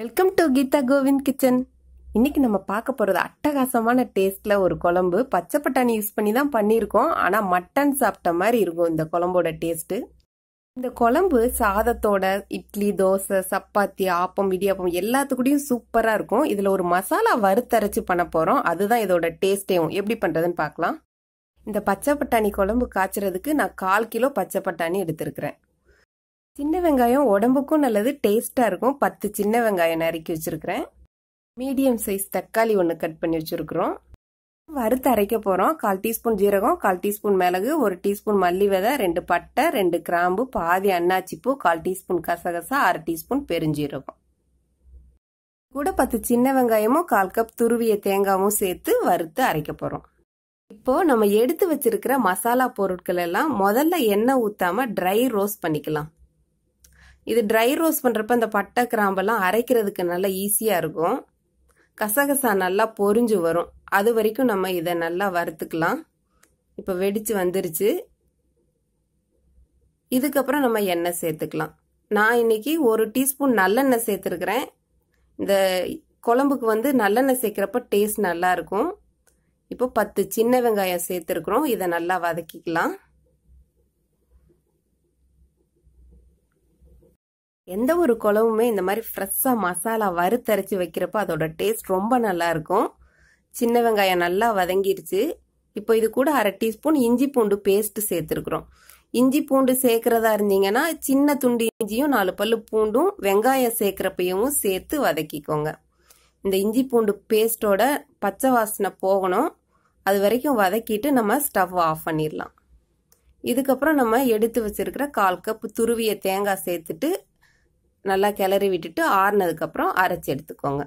Welcome to Geetha Govind kitchen. இன்னைக்கு நம்ம பார்க்க போறது அட்டகாசமான டேஸ்ட்ல ஒரு குழம்பு. பச்சை பட்டாணி யூஸ் பண்ணி தான் பண்ணியிருக்கோம். ஆனா மட்டன் சாப்பிட்ட மாதிரி இருக்கும் இந்த குழம்போட டேஸ்ட். இந்த குழம்பு சாதத்தோட, இட்லி, தோசை, சப்பாத்தி, ஆப்பம், இடியாப்பம் எல்லாத்துக்கூடயும் சூப்பரா இருக்கும். இதுல ஒரு மசாலா வறுத்தரைச்சு பண்ண போறோம். அதுதான் இதோட டேஸ்டேவும். எப்படி பண்றதுன்னு பார்க்கலாம். இந்த பச்சை பட்டாணி குழம்பு காய்ச்சறதுக்கு நான் 1/4 கிலோ பச்சை பட்டாணி எடுத்திருக்கிறேன். சின்ன வெங்காயம் உடம்புக்கும் நல்லது, டேஸ்டா இருக்கும். 10 சின்ன வெங்காயம் நறுக்கி வச்சிருக்கிறேன். மீடியம் சைஸ் தக்காளி 1 கட் பண்ணி வச்சிருக்கிறோம். வறுத்து அரைக்க போறோம். 1/4 டீஸ்பூன் ஜீரகம், 1/4 டீஸ்பூன் மிளகு, 1 டீஸ்பூன் மல்லி விதை, 2 பட்டை, 2 கிராம்பு, பாதி அன்னாச்சிப்பூ, 1/4 டீஸ்பூன் கசகசா, 1/2 டீஸ்பூன் பெருஞ்சீரகம். கூட 10 சின்ன வெங்காயமும் 1/4 கப் துருவிய தேங்காயும் சேர்த்து வறுத்து அரைக்க போறோம். இப்போ நம்ம எடுத்து வச்சிருக்கிற மசாலா பொருட்கள் எல்லாம் முதல்ல எண்ணெய் ஊத்தாம ட்ரை ரோஸ்ட் பண்ணிக்கலாம். இது ட்ரை ரோஸ்ட் பண்றப்ப இந்த பட்டை கிராம்பெல்லாம் அரைக்கிறதுக்கு நல்லா ஈஸியா இருக்கும். கசகசா நல்லா பொரிஞ்சு வரும். அது வரைக்கும் நம்ம இதை நல்லா வறுத்துக்கலாம். இப்போ வெடிச்சு வந்துருச்சு. இதுக்கப்புறம் நம்ம எண்ணெய் சேர்த்துக்கலாம். நான் இன்னைக்கு 1 டீஸ்பூன் நல்லெண்ணெய் சேர்த்துருக்கிறேன். இந்த குழம்புக்கு நல்லெண்ணெய் சேர்க்கிறப்ப டேஸ்ட் நல்லா இருக்கும். இப்போ 10 சின்ன வெங்காயம் சேர்த்துருக்குறோம். இதை நல்லா வதக்கிக்கலாம். எந்த ஒரு குழம்புமே இந்த மாதிரி ஃப்ரெஷ்ஷா மசாலா வறுத்தரைச்சு வைக்கிறப்ப அதோட டேஸ்ட் ரொம்ப நல்லா இருக்கும். சின்ன வெங்காயம் நல்லா வதங்கிருச்சு. இப்போ இது கூட 1/2 டீஸ்பூன் இஞ்சி பூண்டு பேஸ்ட் சேர்த்துருக்குறோம். இஞ்சி பூண்டு சேர்க்கறதா இருந்தீங்கன்னா சின்ன துண்டு இஞ்சியும் 4 பல்லு பூண்டும் வெங்காயம் சேர்க்கிறப்பையும் சேர்த்து வதக்கிக்கோங்க. இந்த இஞ்சி பூண்டு பேஸ்டோட பச்சை வாசனை போகணும். அது வரைக்கும் வதக்கிட்டு நம்ம ஸ்டவ் ஆஃப் பண்ணிடலாம். இதுக்கப்புறம் நம்ம எடுத்து வச்சிருக்கிற 1/4 கப் துருவிய தேங்காய் சேர்த்துட்டு நல்லா கிளறி விட்டுட்டு ஆறுனதுக்கு அப்புறம் அரைச்சி எடுத்துக்கோங்க.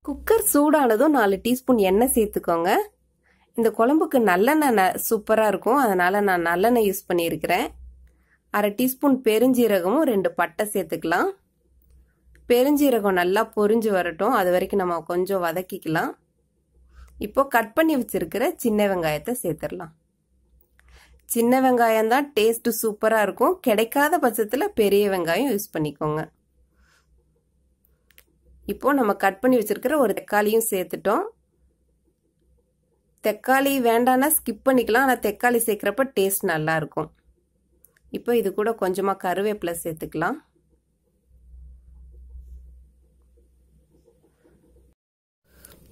குக்கர் சூடானதும் 4 டீஸ்பூன் எண்ணெய் சேர்த்துக்கோங்க. இந்த குழம்புக்கு நல்லெண்ணெய் சூப்பரா இருக்கும். அதனால நான் நல்லெண்ணெய் யூஸ் பண்ணியிருக்கிறேன். 1/2 டீஸ்பூன் பெருஞ்சீரகமும் 2 பட்டை சேர்த்துக்கலாம். பெருஞ்சீரகம் நல்லா பொரிஞ்சு வரட்டும். அது வரைக்கும் நம்ம கொஞ்சம் வதக்கிக்கலாம். இப்போ கட் பண்ணி வச்சிருக்கிற சின்ன வெங்காயத்தை சேர்த்துடலாம். சின்ன வெங்காயம் தான் டேஸ்ட் சூப்பரா இருக்கும். கிடைக்காத பட்சத்துல பெரிய வெங்காயம் யூஸ் பண்ணிக்கோங்க. இப்போ நம்ம கட் பண்ணி வச்சிருக்கிற ஒரு தக்காளியும் சேர்த்துட்டோம். தக்காளி வேண்டாம்னா ஸ்கிப் பண்ணிக்கலாம். ஆனா தக்காளி சேர்க்கிறப்ப டேஸ்ட் நல்லா இருக்கும். இப்போ இது கூட கொஞ்சமா கருவேப்பிலை சேர்த்துக்கலாம்.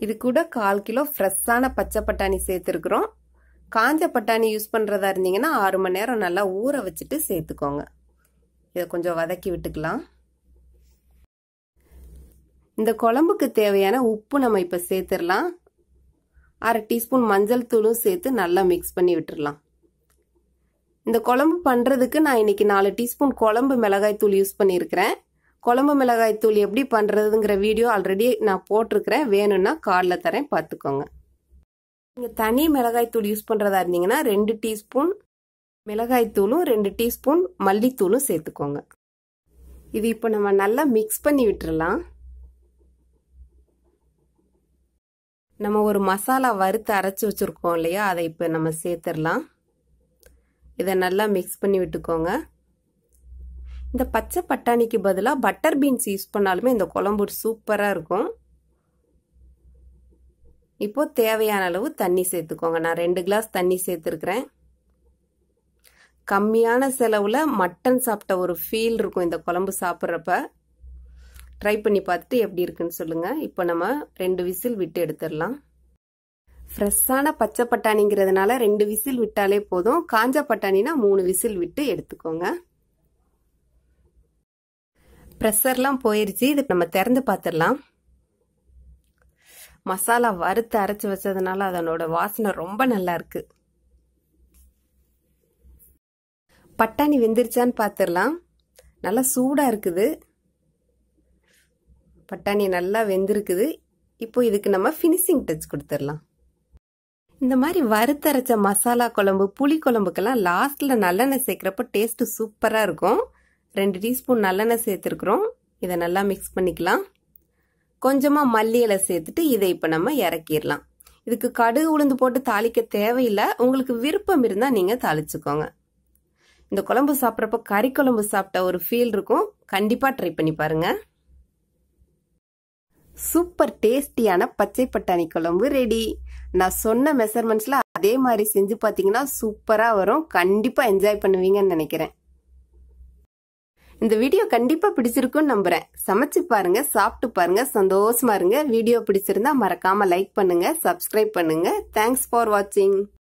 இது கூட 1/4 கிலோ ஃப்ரெஷ்ஷான பச்சை பட்டாணி சேர்த்துருக்குறோம். காஞ்ச பட்டாணி யூஸ் பண்றதா இருந்தீங்கன்னா 6 மணி நேரம் நல்லா ஊற வச்சுட்டு சேர்த்துக்கோங்க. இதை கொஞ்சம் வதக்கி விட்டுக்கலாம். இந்த குழம்புக்கு தேவையான உப்பு நம்ம இப்ப சேர்த்துடலாம். 1/2 டீஸ்பூன் மஞ்சள் தூளும் சேர்த்து நல்லா மிக்ஸ் பண்ணி விட்டுடலாம். இந்த குழம்பு பண்றதுக்கு நான் இன்னைக்கு 4 டீஸ்பூன் குழம்பு மிளகாய் தூள் யூஸ் பண்ணியிருக்கிறேன். குழம்பு மிளகாய் தூள் எப்படி பண்றதுங்கிற வீடியோ ஆல்ரெடி நான் போட்டிருக்கிறேன். வேணும்னா கார்ட்ல தரேன், பார்த்துக்கோங்க. நீங்க தனி மிளகாய் தூள் யூஸ் பண்றதா இருந்தீங்கன்னா 2 டீஸ்பூன் மிளகாய் தூளும் 2 டீஸ்பூன் மல்லித்தூளும் சேர்த்துக்கோங்க. இது இப்போ நம்ம நல்லா மிக்ஸ் பண்ணி விட்டுறலாம். நம்ம ஒரு மசாலா வறுத்து அரைச்சு வச்சிருக்கோம் இல்லையா, அதை இப்போ நம்ம சேர்த்துடலாம். இதை நல்லா மிக்ஸ் பண்ணி விட்டுக்கோங்க. இந்த பச்சை பட்டாணிக்கு பதிலாக பட்டர் பீன்ஸ் யூஸ் பண்ணாலுமே இந்த குழம்பு சூப்பரா இருக்கும். இப்போ தேவையான அளவு தண்ணி சேர்த்துக்கோங்க. நான் 2 கிளாஸ் தண்ணி சேர்த்துருக்கிறேன். கம்மியான செலவுல மட்டன் சாப்பிட்ட ஒரு ஃபீல் இருக்கும் இந்த குழம்பு சாப்பிட்றப்ப. ட்ரை பண்ணி பார்த்துட்டு எப்படி இருக்குன்னு சொல்லுங்க. இப்போ நம்ம 2 விசில் விட்டு எடுத்துடலாம். ஃப்ரெஷ்ஷான பச்சை பட்டாணிங்கிறதுனால 2 விசில் விட்டாலே போதும். காஞ்ச பட்டாணினா 3 விசில் விட்டு எடுத்துக்கோங்க. ப்ரெஷர்லாம் போயிருச்சு. இது நம்ம திறந்து பார்த்துடலாம். மசாலா வறுத்து அரைச்சு வச்சதுனால அதனோட வாசனை ரொம்ப நல்லா இருக்கு. பட்டாணி வெந்துருச்சான்னு பார்த்துடலாம். நல்லா சூடா இருக்குது. பட்டாணி நல்லா வெந்திருக்குது. இப்போ இதுக்கு நம்ம ஃபினிஷிங் டச் கொடுத்துடலாம். இந்த மாதிரி வறுத்தரைச்ச மசாலா குழம்பு, புளி குழம்புக்கெல்லாம் லாஸ்ட்ல நல்லெண்ணெய் சேர்க்கிறப்ப டேஸ்ட் சூப்பரா இருக்கும். 2 டீஸ்பூன் நல்லெண்ணெய் சேர்த்துருக்குறோம். இதை நல்லா மிக்ஸ் பண்ணிக்கலாம். கொஞ்சமா மல்லி இலை சேர்த்துட்டு இதை இப்ப நம்ம இறக்கிடலாம். இதுக்கு கடுகு உளுந்து போட்டு தாளிக்க தேவையில்லை. உங்களுக்கு விருப்பம் இருந்தா நீங்க தாளிச்சுக்கோங்க. இந்த குழம்பு சாப்பிட்றப்ப கறி குழம்பு சாப்பிட்ட ஒரு ஃபீல் இருக்கும். கண்டிப்பா ட்ரை பண்ணி பாருங்க. சூப்பர் டேஸ்டியான பச்சை பட்டாணி குழம்பு ரெடி. நான் சொன்ன மெஷர்மெண்ட்ஸ்ல அதே மாதிரி செஞ்சு பாத்தீங்கன்னா சூப்பரா வரும். கண்டிப்பா என்ஜாய் பண்ணுவீங்கன்னு நினைக்கிறேன். இந்த வீடியோ கண்டிப்பா பிடிச்சிருக்கும்னு நம்புறேன். சமைச்சு பாருங்க, சாப்பிட்டு பாருங்க, சந்தோஷமா இருங்க. வீடியோ பிடிச்சிருந்தா மறக்காம லைக் பண்ணுங்க, சப்ஸ்கிரைப் பண்ணுங்க. தேங்க்ஸ் ஃபார் வாட்சிங்.